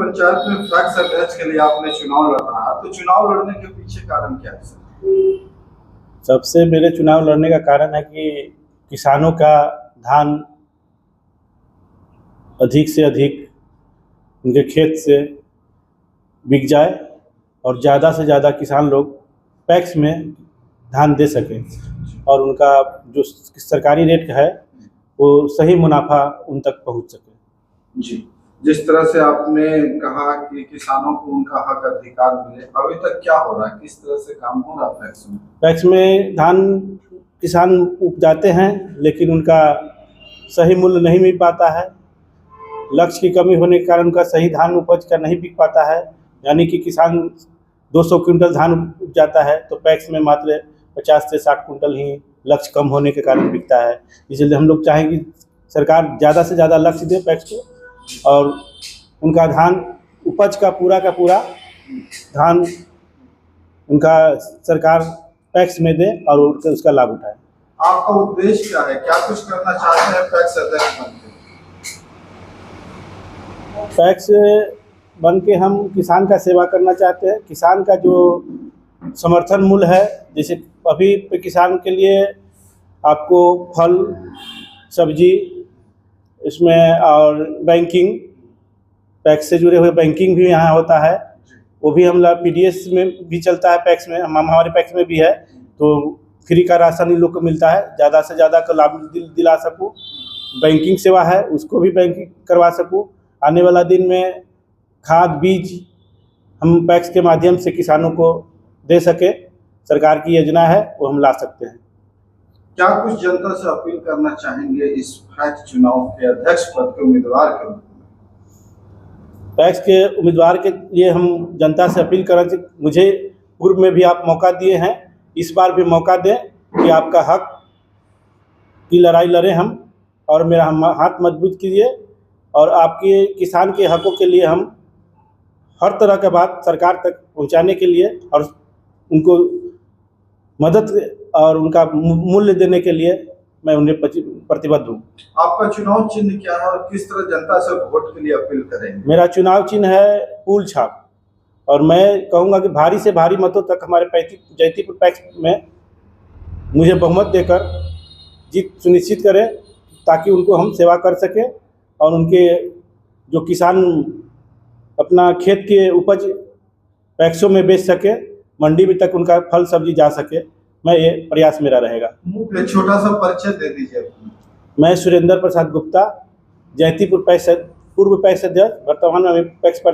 पंचायत में पैक्स अध्यक्ष के लिए आपने चुनाव लड़ा, तो चुनाव लड़ने के पीछे कारण क्या है सर? सबसे मेरे चुनाव लड़ने का कारण है कि किसानों का धान अधिक से अधिक उनके खेत से बिक जाए और ज़्यादा से ज़्यादा किसान लोग पैक्स में धान दे सकें और उनका जो सरकारी रेट है वो सही मुनाफा उन तक पहुंच सके। जी, जिस तरह से आपने कहा कि किसानों को उनका हक अधिकार मिले, अभी तक क्या हो रहा है, किस तरह से काम हो रहा है पैक्स में? पैक्स में धान किसान उपजाते हैं लेकिन उनका सही मूल्य नहीं मिल पाता है। लक्ष्य की कमी होने के कारण उनका सही धान उपज का नहीं बिक पाता है। यानी कि किसान 200 क्विंटल धान उपजाता है तो पैक्स में मात्र 50 से 60 क्विंटल ही लक्ष्य कम होने के कारण बिकता है। इसलिए हम लोग चाहें कि सरकार ज़्यादा से ज़्यादा लक्ष्य दे पैक्स को और उनका धान उपज का पूरा धान उनका सरकार पैक्स में दे और उसका लाभ उठाए। आपका उद्देश्य क्या है, क्या कुछ करना चाहते हैं पैक्स अध्यक्ष बनकर? पैक्स बन के हम किसान का सेवा करना चाहते हैं। किसान का जो समर्थन मूल्य है, जैसे अभी किसान के लिए आपको फल सब्जी इसमें और बैंकिंग, पैक्स से जुड़े हुए बैंकिंग भी यहाँ होता है, वो भी हम PDS में भी चलता है, पैक्स में हमारे पैक्स में भी है। तो फ्री का राशन इन लोग को मिलता है, ज़्यादा से ज़्यादा का लाभ दिला सकूँ। बैंकिंग सेवा है उसको भी बैंकिंग करवा सकूँ। आने वाला दिन में खाद बीज हम पैक्स के माध्यम से किसानों को दे सके, सरकार की योजना है वो हम ला सकते हैं। क्या कुछ जनता से अपील करना चाहेंगे इस पैक्स चुनाव के अध्यक्ष पद के उम्मीदवार के रूप में? पैक्स के उम्मीदवार के लिए हम जनता से अपील करना चाहिए, मुझे पूर्व में भी आप मौका दिए हैं, इस बार भी मौका दें कि आपका हक की लड़ाई लड़ें हम और मेरा हाथ मजबूत कीजिए और आपके किसान के हकों के लिए हम हर तरह का बात सरकार तक पहुंचाने के लिए और उनको मदद और उनका मूल्य देने के लिए मैं उन्हें प्रतिबद्ध हूँ। आपका चुनाव चिन्ह क्या है और किस तरह जनता से वोट के लिए अपील करेंगे? मेरा चुनाव चिन्ह है फूल छाप और मैं कहूँगा कि भारी से भारी मतों तक हमारे जैतीपुर पैक्स में मुझे बहुमत देकर जीत सुनिश्चित करें ताकि उनको हम सेवा कर सकें और उनके जो किसान अपना खेत के उपज पैक्सों में बेच सके, मंडी में तक उनका फल सब्जी जा सके, मैं ये प्रयास मेरा रहेगा। छोटा सा परिचय दे दीजिए। मैं सुरेंद्र प्रसाद गुप्ता, जैतीपुर पैक्स पूर्व पैक्स अध्यक्ष, वर्तमान में पैक्स